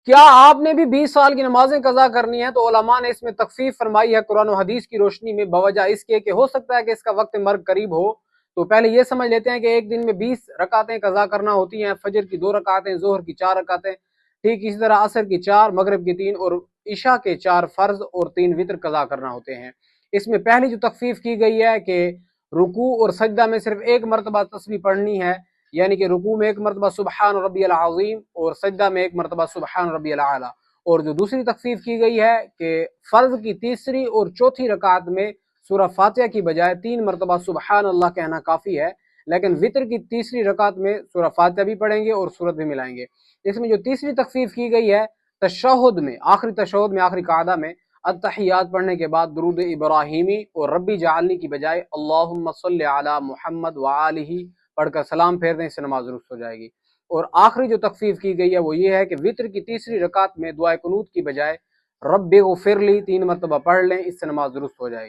क्या आपने भी 20 साल की नमाजें कज़ा करनी है? तो उलमा ने इसमें तखफीफ फरमाई है कुरान और हदीस की रोशनी में, बवजह इसके कि हो सकता है कि इसका वक्त मर्ग करीब हो। तो पहले ये समझ लेते हैं कि एक दिन में 20 रकातें कज़ा करना होती हैं। फजर की 2 रकातें, जोहर की 4 रकातें, ठीक इसी तरह असर की 4, मगरिब की 3 और इशा के 4 फर्ज और 3 वितर कज़ा करना होते हैं। इसमें पहली जो तखफीफ की गई है कि रुकू और सजदा में सिर्फ एक मरतबा तस्बीह पढ़नी है, यानी कि रुकू में एक मरतबा सुबहान रब्बियल अज़ीम और सजदा में एक मरतबा सुबहान रब्बियल आला। और जो दूसरी तखफीफ की गई है कि फर्ज की तीसरी और चौथी रकात में सूरह फातिहा की बजाय 3 मरतबा सुबहान अल्लाह कहना काफ़ी है, लेकिन वितर की तीसरी रकात में सूरह फातिहा भी पढ़ेंगे और सूरत भी मिलाएंगे। इसमें जो तीसरी तखफीफ की गई है, तशहुद में, आखिरी तशहुद में, आखिरी कादा में अत्तहियात पढ़ने के बाद दुरूद इब्राहिमी और रब्बी जाअलनी की बजाय अल्लाहुम्मा सल्लि अला मुहम्मद व आलिही पढ़कर सलाम फेर दें, इससे नमाज दुरुस्त हो जाएगी। और आखिरी जो तखफीफ की गई है वो ये है कि वित्र की तीसरी रकात में दुआए कुनूत की बजाय रब्बे ग़ुफ़िरली 3 मरतबा पढ़ लें, इससे नमाज दुरुस्त हो जाएगी।